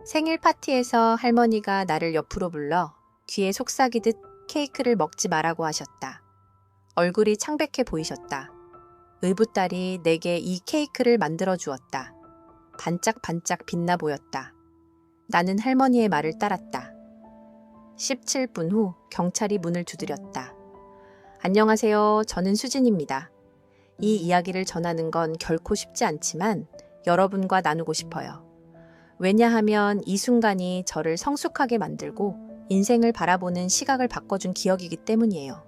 생일 파티에서 할머니가 나를 옆으로 불러 귀에 속삭이듯 케이크를 먹지 말라고 하셨다. 얼굴이 창백해 보이셨다. 의붓딸이 내게 이 케이크를 만들어 주었다. 반짝반짝 빛나 보였다. 나는 할머니의 말을 따랐다. 17분 후 경찰이 문을 두드렸다. 안녕하세요. 저는 수진입니다. 이 이야기를 전하는 건 결코 쉽지 않지만 여러분과 나누고 싶어요. 왜냐하면 이 순간이 저를 성숙하게 만들고 인생을 바라보는 시각을 바꿔준 기억이기 때문이에요.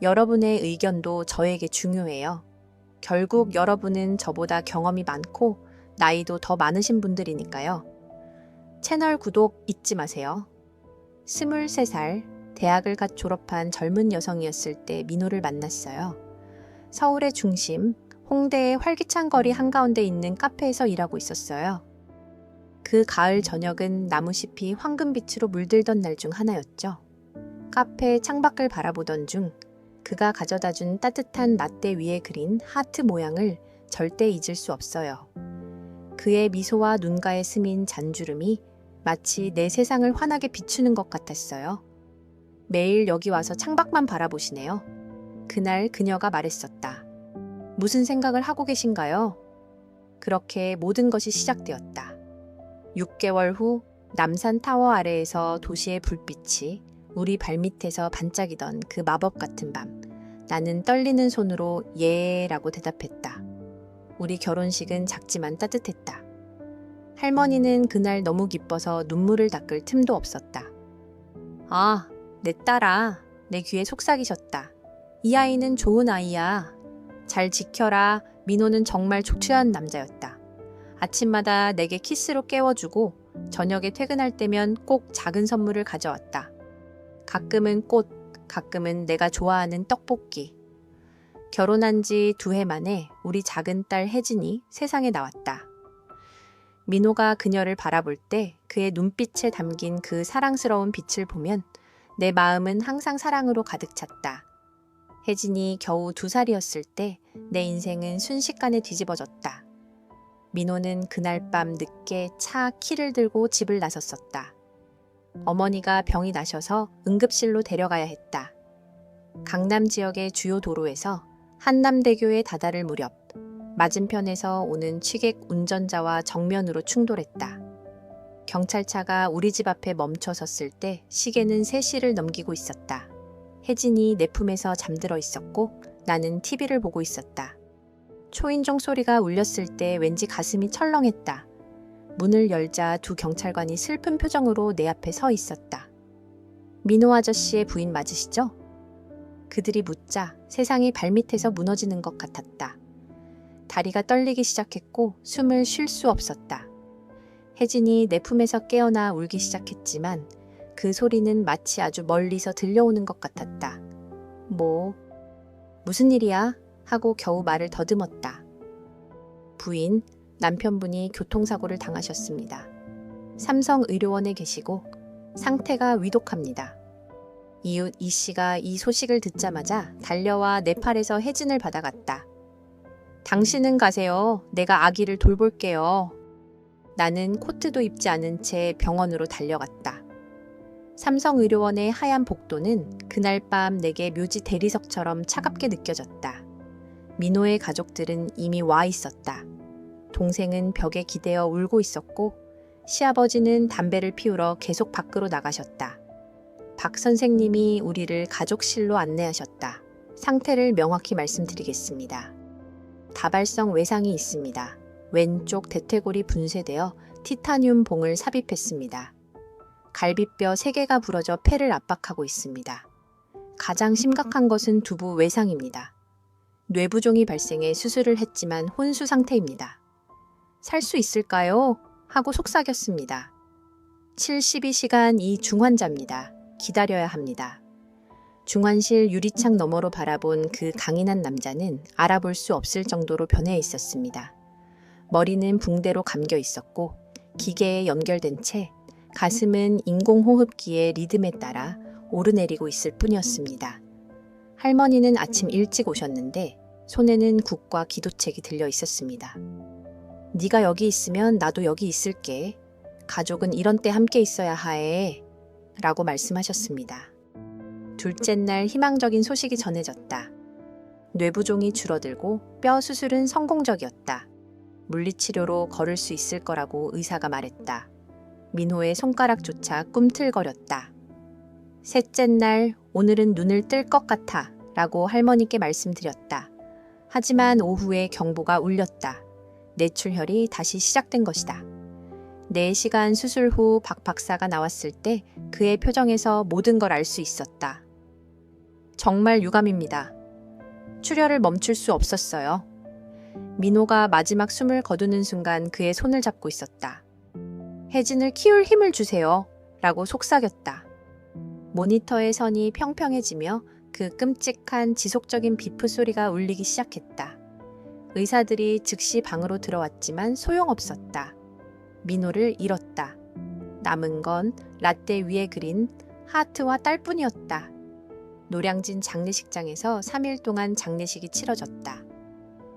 여러분의 의견도 저에게 중요해요. 결국 여러분은 저보다 경험이 많고 나이도 더 많으신 분들이니까요. 채널 구독 잊지 마세요. 23살, 대학을 갓 졸업한 젊은 여성이었을 때 민호를 만났어요. 서울의 중심, 홍대의 활기찬 거리 한가운데 있는 카페에서 일하고 있었어요. 그 가을 저녁은 나무잎이 황금빛으로 물들던 날 중 하나였죠. 카페 창밖을 바라보던 중 그가 가져다준 따뜻한 라떼 위에 그린 하트 모양을 절대 잊을 수 없어요. 그의 미소와 눈가에 스민 잔주름이 마치 내 세상을 환하게 비추는 것 같았어요. 매일 여기 와서 창밖만 바라보시네요. 그날 그녀가 말했었다. 무슨 생각을 하고 계신가요? 그렇게 모든 것이 시작되었다. 6개월 후 남산 타워 아래에서 도시의 불빛이 우리 발밑에서 반짝이던 그 마법 같은 밤, 나는 떨리는 손으로 예라고 대답했다. 우리 결혼식은 작지만 따뜻했다. 할머니는 그날 너무 기뻐서 눈물을 닦을 틈도 없었다. 아, 내 딸아, 내 귀에 속삭이셨다. 이 아이는 좋은 아이야. 잘 지켜라. 민호는 정말 초췌한 남자였다. 아침마다 내게 키스로 깨워주고 저녁에 퇴근할 때면 꼭 작은 선물을 가져왔다. 가끔은 꽃, 가끔은 내가 좋아하는 떡볶이. 결혼한 지 2해 만에 우리 작은 딸 혜진이 세상에 나왔다. 민호가 그녀를 바라볼 때 그의 눈빛에 담긴 그 사랑스러운 빛을 보면 내 마음은 항상 사랑으로 가득 찼다. 혜진이 겨우 2살이었을 때 내 인생은 순식간에 뒤집어졌다. 민호는 그날 밤 늦게 차 키를 들고 집을 나섰었다. 어머니가 병이 나셔서 응급실로 데려가야 했다. 강남 지역의 주요 도로에서 한남대교에 다다를 무렵 맞은편에서 오는 취객 운전자와 정면으로 충돌했다. 경찰차가 우리 집 앞에 멈춰 섰을 때 시계는 3시를 넘기고 있었다. 혜진이 내 품에서 잠들어 있었고 나는 TV를 보고 있었다. 초인종 소리가 울렸을 때 왠지 가슴이 철렁했다. 문을 열자 2 경찰관이 슬픈 표정으로 내 앞에 서 있었다. 민호 아저씨의 부인 맞으시죠? 그들이 묻자 세상이 발밑에서 무너지는 것 같았다. 다리가 떨리기 시작했고 숨을 쉴 수 없었다. 혜진이 내 품에서 깨어나 울기 시작했지만 그 소리는 마치 아주 멀리서 들려오는 것 같았다. 무슨 일이야? 하고 겨우 말을 더듬었다. 부인, 남편분이 교통사고를 당하셨습니다. 삼성의료원에 계시고 상태가 위독합니다. 이웃 이 씨가 이 소식을 듣자마자 달려와 내 팔에서 혜진을 받아갔다. 당신은 가세요. 내가 아기를 돌볼게요. 나는 코트도 입지 않은 채 병원으로 달려갔다. 삼성의료원의 하얀 복도는 그날 밤 내게 묘지 대리석처럼 차갑게 느껴졌다. 민호의 가족들은 이미 와 있었다. 동생은 벽에 기대어 울고 있었고 시아버지는 담배를 피우러 계속 밖으로 나가셨다. 박 선생님이 우리를 가족실로 안내하셨다. 상태를 명확히 말씀드리겠습니다. 다발성 외상이 있습니다. 왼쪽 대퇴골이 분쇄되어 티타늄 봉을 삽입했습니다. 갈비뼈 3개가 부러져 폐를 압박하고 있습니다. 가장 심각한 것은 두부 외상입니다. 뇌부종이 발생해 수술을 했지만 혼수 상태입니다. 살 수 있을까요? 하고 속삭였습니다. 72시간 이 중환자입니다. 기다려야 합니다. 중환실 유리창 너머로 바라본 그 강인한 남자는 알아볼 수 없을 정도로 변해 있었습니다. 머리는 붕대로 감겨 있었고 기계에 연결된 채 가슴은 인공호흡기의 리듬에 따라 오르내리고 있을 뿐이었습니다. 할머니는 아침 일찍 오셨는데 손에는 국과 기도책이 들려 있었습니다. 네가 여기 있으면 나도 여기 있을게. 가족은 이런 때 함께 있어야 하에 라고 말씀하셨습니다. 둘째 날 희망적인 소식이 전해졌다. 뇌부종이 줄어들고 뼈 수술은 성공적이었다. 물리치료로 걸을 수 있을 거라고 의사가 말했다. 민호의 손가락조차 꿈틀거렸다. 셋째 날 오늘은 눈을 뜰 것 같아 라고 할머니께 말씀드렸다. 하지만 오후에 경보가 울렸다. 뇌출혈이 다시 시작된 것이다. 4시간 수술 후 박 박사가 나왔을 때 그의 표정에서 모든 걸 알 수 있었다. 정말 유감입니다. 출혈을 멈출 수 없었어요. 민호가 마지막 숨을 거두는 순간 그의 손을 잡고 있었다. 혜진을 키울 힘을 주세요 라고 속삭였다. 모니터의 선이 평평해지며 그 끔찍한 지속적인 비프 소리가 울리기 시작했다. 의사들이 즉시 방으로 들어왔지만 소용없었다. 민호를 잃었다. 남은 건 라떼 위에 그린 하트와 딸뿐이었다. 노량진 장례식장에서 3일 동안 장례식이 치러졌다.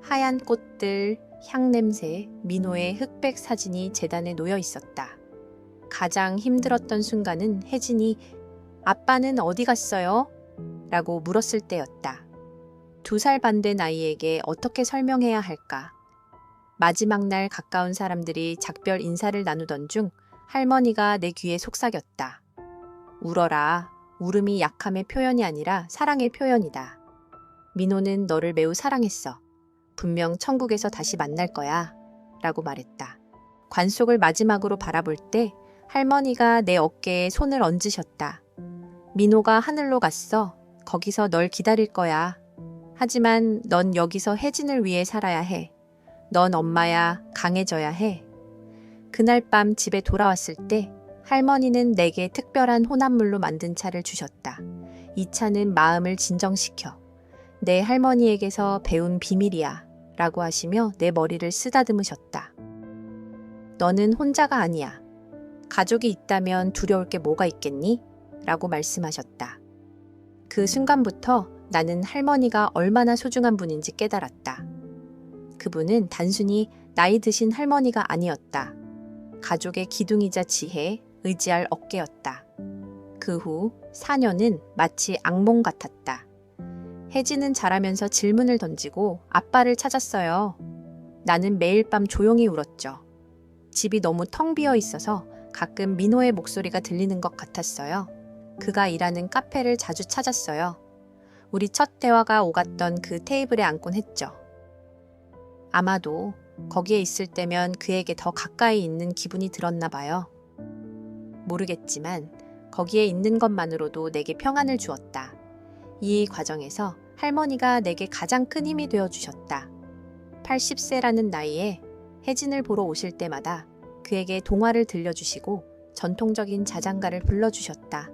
하얀 꽃들, 향냄새, 민호의 흑백 사진이 재단에 놓여 있었다. 가장 힘들었던 순간은 혜진이 아빠는 어디 갔어요? 라고 물었을 때였다. 2살 반 된 아이에게 어떻게 설명해야 할까? 마지막 날 가까운 사람들이 작별 인사를 나누던 중 할머니가 내 귀에 속삭였다. 울어라. 울음이 약함의 표현이 아니라 사랑의 표현이다. 민호는 너를 매우 사랑했어. 분명 천국에서 다시 만날 거야. 라고 말했다. 관속을 마지막으로 바라볼 때 할머니가 내 어깨에 손을 얹으셨다. 민호가 하늘로 갔어. 거기서 널 기다릴 거야. 하지만 넌 여기서 혜진을 위해 살아야 해. 넌 엄마야. 강해져야 해. 그날 밤 집에 돌아왔을 때 할머니는 내게 특별한 혼합물로 만든 차를 주셨다. 이 차는 마음을 진정시켜. 내 할머니에게서 배운 비밀이야. 라고 하시며 내 머리를 쓰다듬으셨다. 너는 혼자가 아니야. 가족이 있다면 두려울 게 뭐가 있겠니? 라고 말씀하셨다. 그 순간부터 나는 할머니가 얼마나 소중한 분인지 깨달았다. 그분은 단순히 나이 드신 할머니가 아니었다. 가족의 기둥이자 지혜, 의지할 어깨였다. 그 후 4년은 마치 악몽 같았다. 혜진은 자라면서 질문을 던지고 아빠를 찾았어요. 나는 매일 밤 조용히 울었죠. 집이 너무 텅 비어 있어서 가끔 민호의 목소리가 들리는 것 같았어요. 그가 일하는 카페를 자주 찾았어요. 우리 첫 대화가 오갔던 그 테이블에 앉곤 했죠. 아마도 거기에 있을 때면 그에게 더 가까이 있는 기분이 들었나 봐요. 모르겠지만 거기에 있는 것만으로도 내게 평안을 주었다. 이 과정에서 할머니가 내게 가장 큰 힘이 되어주셨다. 80세라는 나이에 혜진을 보러 오실 때마다 그에게 동화를 들려주시고 전통적인 자장가를 불러주셨다.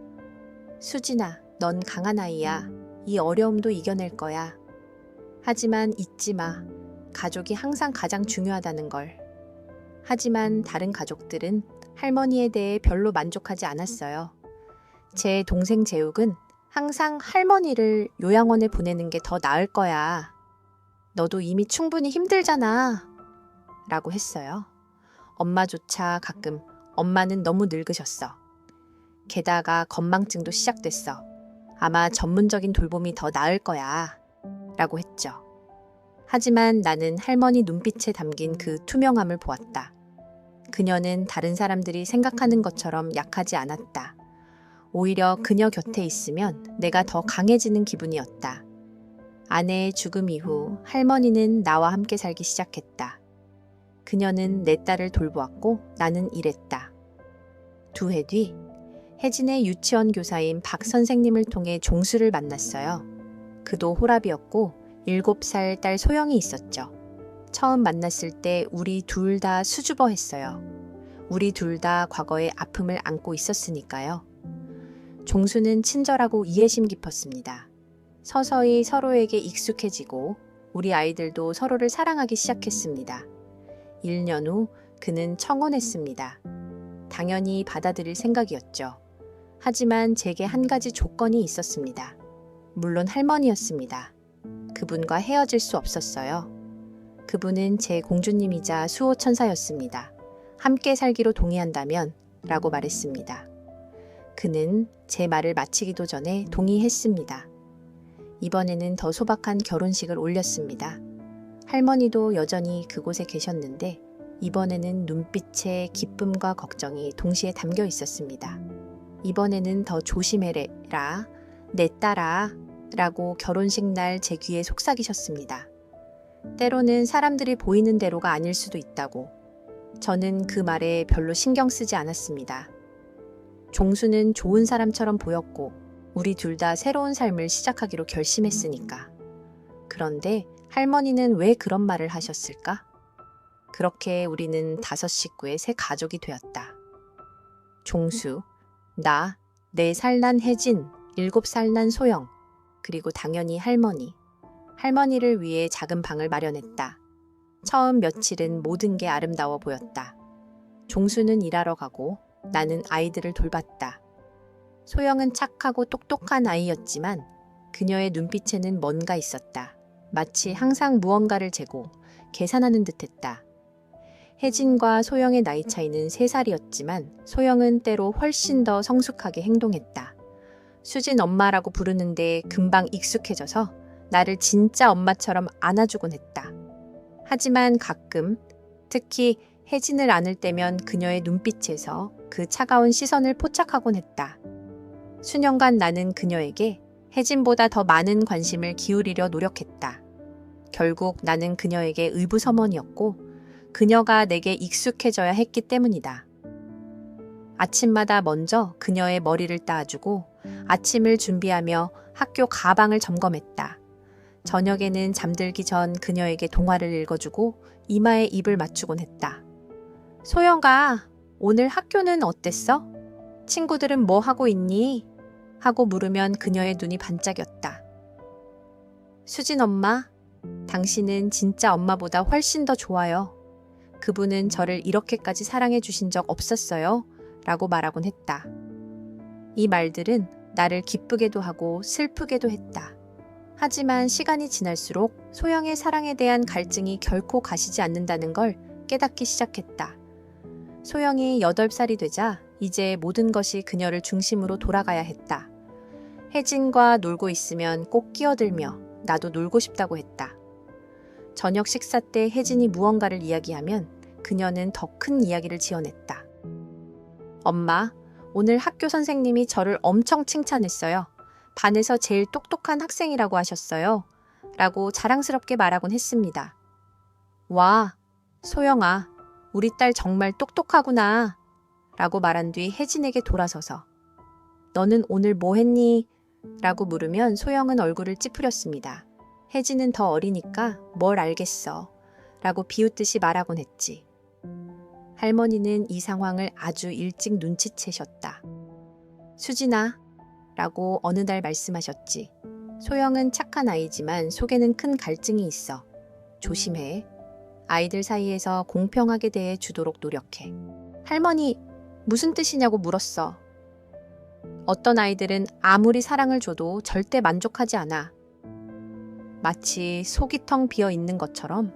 수진아, 넌 강한 아이야. 이 어려움도 이겨낼 거야. 하지만 잊지 마. 가족이 항상 가장 중요하다는 걸. 하지만 다른 가족들은 할머니에 대해 별로 만족하지 않았어요. 제 동생 재욱은 항상 할머니를 요양원에 보내는 게 더 나을 거야. 너도 이미 충분히 힘들잖아. 라고 했어요. 엄마조차 가끔 엄마는 너무 늙으셨어. 게다가 건망증도 시작됐어. 아마 전문적인 돌봄이 더 나을 거야. 라고 했죠. 하지만 나는 할머니 눈빛에 담긴 그 투명함을 보았다. 그녀는 다른 사람들이 생각하는 것처럼 약하지 않았다. 오히려 그녀 곁에 있으면 내가 더 강해지는 기분이었다. 아내의 죽음 이후 할머니는 나와 함께 살기 시작했다. 그녀는 내 딸을 돌보았고 나는 일했다. 2해 뒤 혜진의 유치원 교사인 박 선생님을 통해 종수를 만났어요. 그도 호랍이었고 7살 딸 소영이 있었죠. 처음 만났을 때 우리 둘 다 수줍어했어요. 우리 둘 다 과거의 아픔을 안고 있었으니까요. 종수는 친절하고 이해심 깊었습니다. 서서히 서로에게 익숙해지고 우리 아이들도 서로를 사랑하기 시작했습니다. 1년 후 그는 청혼했습니다. 당연히 받아들일 생각이었죠. 하지만 제게 한 가지 조건이 있었습니다. 물론 할머니였습니다. 그분과 헤어질 수 없었어요. 그분은 제 공주님이자 수호천사였습니다. 함께 살기로 동의한다면 라고 말했습니다. 그는 제 말을 마치기도 전에 동의했습니다. 이번에는 더 소박한 결혼식을 올렸습니다. 할머니도 여전히 그곳에 계셨는데 이번에는 눈빛에 기쁨과 걱정이 동시에 담겨 있었습니다. 이번에는 더 조심해라, 내 딸아 라고 결혼식 날 제 귀에 속삭이셨습니다. 때로는 사람들이 보이는 대로가 아닐 수도 있다고. 저는 그 말에 별로 신경 쓰지 않았습니다. 종수는 좋은 사람처럼 보였고 우리 둘 다 새로운 삶을 시작하기로 결심했으니까. 그런데 할머니는 왜 그런 말을 하셨을까? 그렇게 우리는 5 식구의 새 가족이 되었다. 종수, 나, 4살 난 혜진, 7살 난 소영, 그리고 당연히 할머니. 할머니를 위해 작은 방을 마련했다. 처음 며칠은 모든 게 아름다워 보였다. 종수는 일하러 가고 나는 아이들을 돌봤다. 소영은 착하고 똑똑한 아이였지만 그녀의 눈빛에는 뭔가 있었다. 마치 항상 무언가를 재고 계산하는 듯했다. 혜진과 소영의 나이 차이는 3살이었지만 소영은 때로 훨씬 더 성숙하게 행동했다. 수진 엄마라고 부르는데 금방 익숙해져서 나를 진짜 엄마처럼 안아주곤 했다. 하지만 가끔, 특히 혜진을 안을 때면 그녀의 눈빛에서 그 차가운 시선을 포착하곤 했다. 수년간 나는 그녀에게 혜진보다 더 많은 관심을 기울이려 노력했다. 결국 나는 그녀에게 의부서먼이었고 그녀가 내게 익숙해져야 했기 때문이다. 아침마다 먼저 그녀의 머리를 따주고 아침을 준비하며 학교 가방을 점검했다. 저녁에는 잠들기 전 그녀에게 동화를 읽어주고 이마에 입을 맞추곤 했다. 소영아, 오늘 학교는 어땠어? 친구들은 뭐 하고 있니? 하고 물으면 그녀의 눈이 반짝였다. 수진 엄마, 당신은 진짜 엄마보다 훨씬 더 좋아요. 그분은 저를 이렇게까지 사랑해 주신 적 없었어요. 라고 말하곤 했다. 이 말들은 나를 기쁘게도 하고 슬프게도 했다. 하지만 시간이 지날수록 소영의 사랑에 대한 갈증이 결코 가시지 않는다는 걸 깨닫기 시작했다. 소영이 8살이 되자 이제 모든 것이 그녀를 중심으로 돌아가야 했다. 혜진과 놀고 있으면 꼭 끼어들며 나도 놀고 싶다고 했다. 저녁 식사 때 혜진이 무언가를 이야기하면 그녀는 더 큰 이야기를 지어냈다. 엄마, 오늘 학교 선생님이 저를 엄청 칭찬했어요. 반에서 제일 똑똑한 학생이라고 하셨어요. 라고 자랑스럽게 말하곤 했습니다. 와, 소영아, 우리 딸 정말 똑똑하구나. 라고 말한 뒤 혜진에게 돌아서서 너는 오늘 뭐 했니? 라고 물으면 소영은 얼굴을 찌푸렸습니다. 혜진은 더 어리니까 뭘 알겠어. 라고 비웃듯이 말하곤 했지. 할머니는 이 상황을 아주 일찍 눈치채셨다. 수진아, 라고 어느 날 말씀하셨지. 소영은 착한 아이지만 속에는 큰 갈증이 있어. 조심해. 아이들 사이에서 공평하게 대해 주도록 노력해. 할머니, 무슨 뜻이냐고 물었어. 어떤 아이들은 아무리 사랑을 줘도 절대 만족하지 않아. 마치 속이 텅 비어 있는 것처럼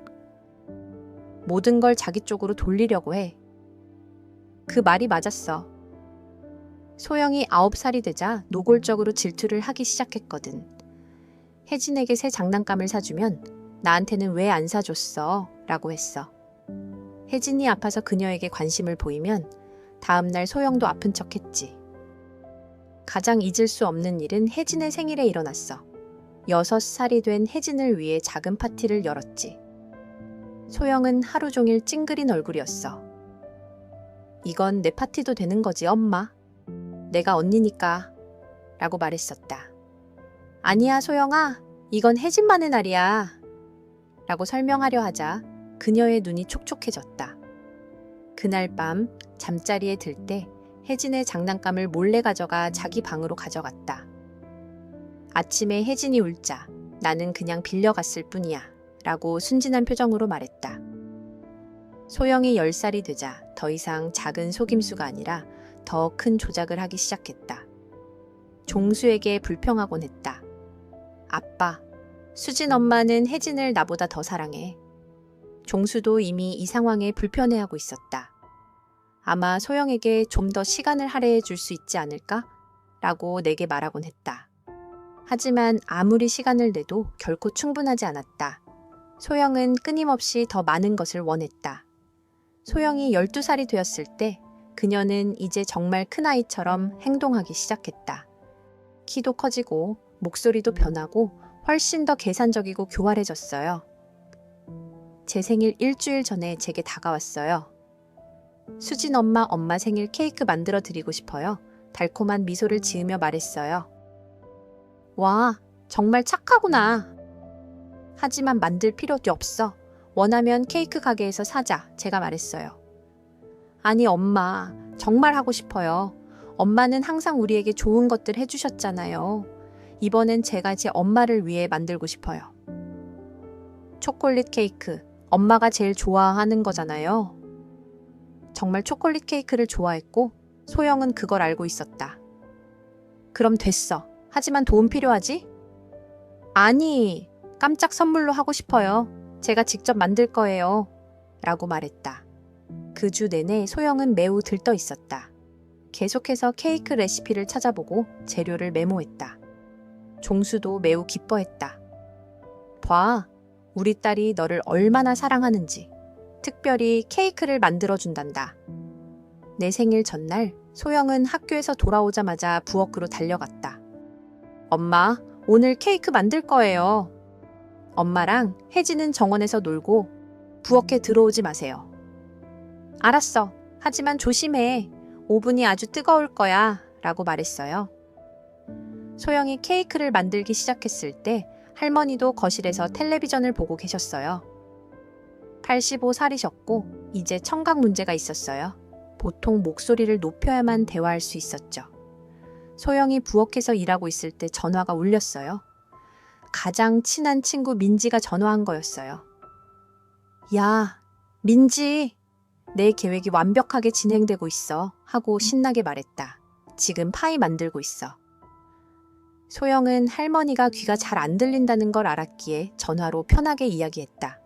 모든 걸 자기 쪽으로 돌리려고 해. 그 말이 맞았어. 소영이 9살이 되자 노골적으로 질투를 하기 시작했거든. 혜진에게 새 장난감을 사주면 나한테는 왜 안 사줬어? 라고 했어. 혜진이 아파서 그녀에게 관심을 보이면 다음날 소영도 아픈 척 했지. 가장 잊을 수 없는 일은 혜진의 생일에 일어났어. 6살이 된 혜진을 위해 작은 파티를 열었지. 소영은 하루 종일 찡그린 얼굴이었어. 이건 내 파티도 되는 거지, 엄마. 내가 언니니까. 라고 말했었다. 아니야, 소영아. 이건 혜진만의 날이야. 라고 설명하려 하자 그녀의 눈이 촉촉해졌다. 그날 밤 잠자리에 들 때 혜진의 장난감을 몰래 가져가 자기 방으로 가져갔다. 아침에 혜진이 울자 나는 그냥 빌려갔을 뿐이야. 라고 순진한 표정으로 말했다. 소영이 10살이 되자 더 이상 작은 속임수가 아니라 더 큰 조작을 하기 시작했다. 종수에게 불평하곤 했다. 아빠, 수진 엄마는 혜진을 나보다 더 사랑해. 종수도 이미 이 상황에 불편해하고 있었다. 아마 소영에게 좀 더 시간을 할애해 줄 수 있지 않을까? 라고 내게 말하곤 했다. 하지만 아무리 시간을 내도 결코 충분하지 않았다. 소영은 끊임없이 더 많은 것을 원했다. 소영이 12살이 되었을 때 그녀는 이제 정말 큰아이처럼 행동하기 시작했다. 키도 커지고 목소리도 변하고 훨씬 더 계산적이고 교활해졌어요. 제 생일 일주일 전에 제게 다가왔어요. 수진 엄마 생일 케이크 만들어 드리고 싶어요. 달콤한 미소를 지으며 말했어요. 와, 정말 착하구나. 하지만 만들 필요도 없어. 원하면 케이크 가게에서 사자. 제가 말했어요. 아니 엄마, 정말 하고 싶어요. 엄마는 항상 우리에게 좋은 것들 해주셨잖아요. 이번엔 제가 제 엄마를 위해 만들고 싶어요. 초콜릿 케이크, 엄마가 제일 좋아하는 거잖아요. 정말 초콜릿 케이크를 좋아했고 소영은 그걸 알고 있었다. 그럼 됐어. 하지만 도움 필요하지? 아니, 깜짝 선물로 하고 싶어요. 제가 직접 만들 거예요. 라고 말했다. 그 주 내내 소영은 매우 들떠 있었다. 계속해서 케이크 레시피를 찾아보고 재료를 메모했다. 종수도 매우 기뻐했다. 봐, 우리 딸이 너를 얼마나 사랑하는지. 특별히 케이크를 만들어준단다. 내 생일 전날 소영은 학교에서 돌아오자마자 부엌으로 달려갔다. 엄마, 오늘 케이크 만들 거예요. 엄마랑 혜진은 정원에서 놀고 부엌에 들어오지 마세요. 알았어. 하지만 조심해. 오븐이 아주 뜨거울 거야. 라고 말했어요. 소영이 케이크를 만들기 시작했을 때 할머니도 거실에서 텔레비전을 보고 계셨어요. 85살이셨고 이제 청각 문제가 있었어요. 보통 목소리를 높여야만 대화할 수 있었죠. 소영이 부엌에서 일하고 있을 때 전화가 울렸어요. 가장 친한 친구 민지가 전화한 거였어요. 야, 민지, 내 계획이 완벽하게 진행되고 있어. 하고 신나게 말했다. 지금 파이 만들고 있어. 소영은 할머니가 귀가 잘 안 들린다는 걸 알았기에 전화로 편하게 이야기했다.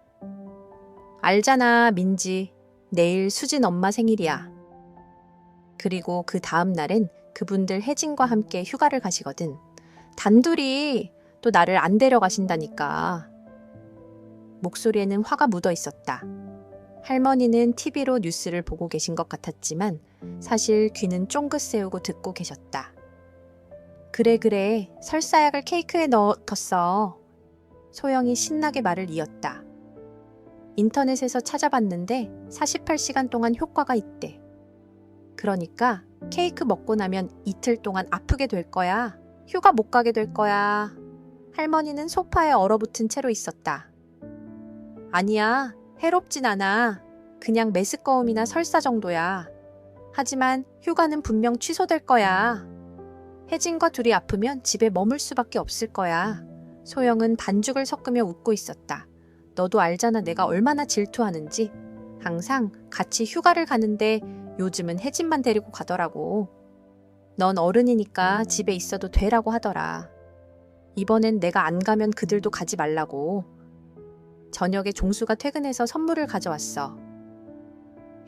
알잖아, 민지. 내일 수진 엄마 생일이야. 그리고 그 다음 날엔 그분들 혜진과 함께 휴가를 가시거든. 단둘이 또 나를 안 데려가신다니까. 목소리에는 화가 묻어 있었다. 할머니는 TV로 뉴스를 보고 계신 것 같았지만 사실 귀는 쫑긋 세우고 듣고 계셨다. 그래, 설사약을 케이크에 넣었어. 소영이 신나게 말을 이었다. 인터넷에서 찾아봤는데 48시간 동안 효과가 있대. 그러니까 케이크 먹고 나면 이틀 동안 아프게 될 거야. 휴가 못 가게 될 거야. 할머니는 소파에 얼어붙은 채로 있었다. 아니야, 해롭진 않아. 그냥 메스꺼움이나 설사 정도야. 하지만 휴가는 분명 취소될 거야. 혜진과 둘이 아프면 집에 머물 수밖에 없을 거야. 소영은 반죽을 섞으며 웃고 있었다. 너도 알잖아, 내가 얼마나 질투하는지. 항상 같이 휴가를 가는데 요즘은 혜진만 데리고 가더라고. 넌 어른이니까 집에 있어도 되라고 하더라. 이번엔 내가 안 가면 그들도 가지 말라고. 저녁에 종수가 퇴근해서 선물을 가져왔어.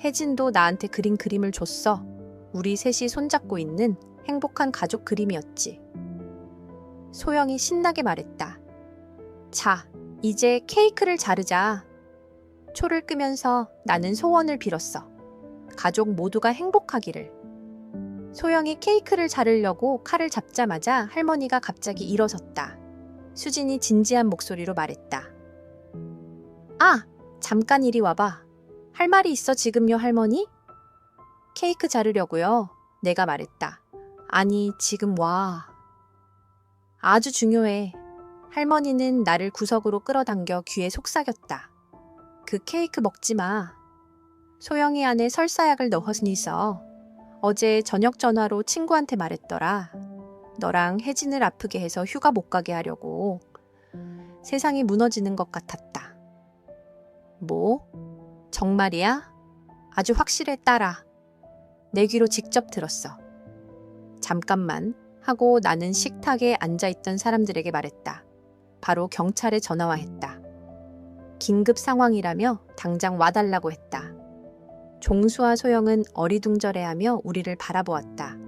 혜진도 나한테 그린 그림을 줬어. 우리 셋이 손잡고 있는 행복한 가족 그림이었지. 소영이 신나게 말했다. 자, 이제 케이크를 자르자. 초를 끄면서 나는 소원을 빌었어. 가족 모두가 행복하기를. 소영이 케이크를 자르려고 칼을 잡자마자 할머니가 갑자기 일어섰다. 수진이 진지한 목소리로 말했다. 아, 잠깐 이리 와봐. 할 말이 있어 지금요, 할머니? 케이크 자르려고요. 내가 말했다. 아니, 지금 와. 아주 중요해. 할머니는 나를 구석으로 끌어당겨 귀에 속삭였다. 그 케이크 먹지 마. 소영이 안에 설사약을 넣었으니서 어제 저녁 전화로 친구한테 말했더라. 너랑 혜진을 아프게 해서 휴가 못 가게 하려고. 세상이 무너지는 것 같았다. 뭐? 정말이야? 아주 확실해, 딸아. 내 귀로 직접 들었어. 잠깐만 하고 나는 식탁에 앉아있던 사람들에게 말했다. 바로 경찰에 전화와 했다. 긴급 상황이라며 당장 와달라고 했다. 종수와 소영은 어리둥절해하며 우리를 바라보았다.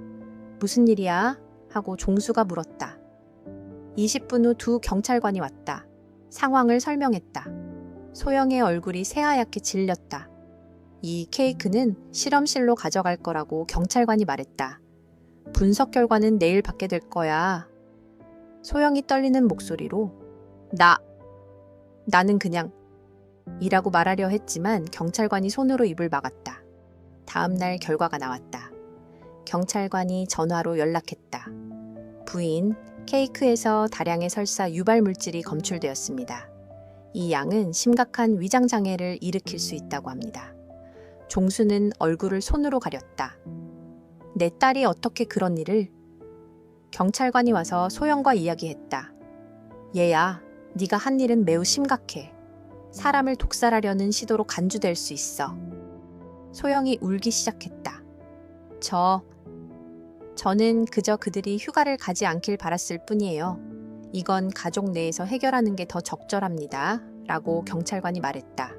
무슨 일이야? 하고 종수가 물었다. 20분 후 두 경찰관이 왔다. 상황을 설명했다. 소영의 얼굴이 새하얗게 질렸다. 이 케이크는 실험실로 가져갈 거라고 경찰관이 말했다. 분석 결과는 내일 받게 될 거야. 소영이 떨리는 목소리로 나는 그냥 이라고 말하려 했지만 경찰관이 손으로 입을 막았다. 다음 날 결과가 나왔다. 경찰관이 전화로 연락했다. 부인, 케이크에서 다량의 설사 유발 물질이 검출되었습니다. 이 양은 심각한 위장 장애를 일으킬 수 있다고 합니다. 종수는 얼굴을 손으로 가렸다. 내 딸이 어떻게 그런 일을? 경찰관이 와서 소영과 이야기했다. 얘야, 네가 한 일은 매우 심각해. 사람을 독살하려는 시도로 간주될 수 있어. 소영이 울기 시작했다. 저는 그저 그들이 휴가를 가지 않길 바랐을 뿐이에요. 이건 가족 내에서 해결하는 게 더 적절합니다. 라고 경찰관이 말했다.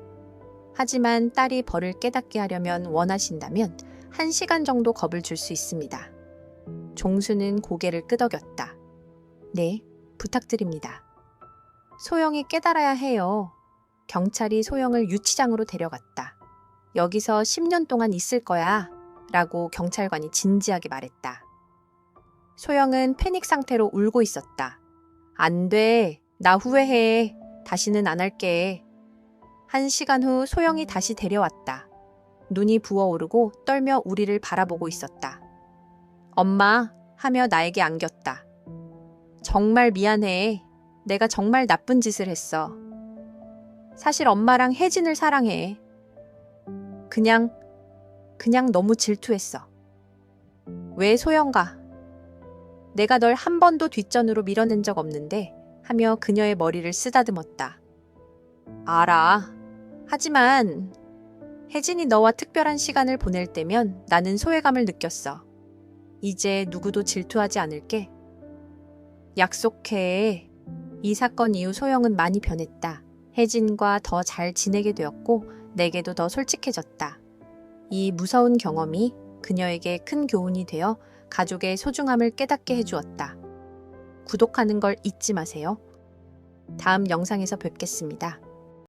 하지만 딸이 벌을 깨닫게 하려면 원하신다면 1시간 정도 겁을 줄 수 있습니다. 종수는 고개를 끄덕였다. 네, 부탁드립니다. 소영이 깨달아야 해요. 경찰이 소영을 유치장으로 데려갔다. 여기서 10년 동안 있을 거야. 라고 경찰관이 진지하게 말했다. 소영은 패닉 상태로 울고 있었다. 안 돼. 나 후회해. 다시는 안 할게. 1시간 후 소영이 다시 데려왔다. 눈이 부어오르고 떨며 우리를 바라보고 있었다. 엄마 하며 나에게 안겼다. 정말 미안해. 내가 정말 나쁜 짓을 했어. 사실 엄마랑 혜진을 사랑해. 그냥 너무 질투했어. 왜 소영가? 내가 널 한 번도 뒷전으로 밀어낸 적 없는데 하며 그녀의 머리를 쓰다듬었다. 알아. 하지만 혜진이 너와 특별한 시간을 보낼 때면 나는 소외감을 느꼈어. 이제 누구도 질투하지 않을게. 약속해. 이 사건 이후 소영은 많이 변했다. 혜진과 더 잘 지내게 되었고 내게도 더 솔직해졌다. 이 무서운 경험이 그녀에게 큰 교훈이 되어 가족의 소중함을 깨닫게 해주었다. 구독하는 걸 잊지 마세요. 다음 영상에서 뵙겠습니다.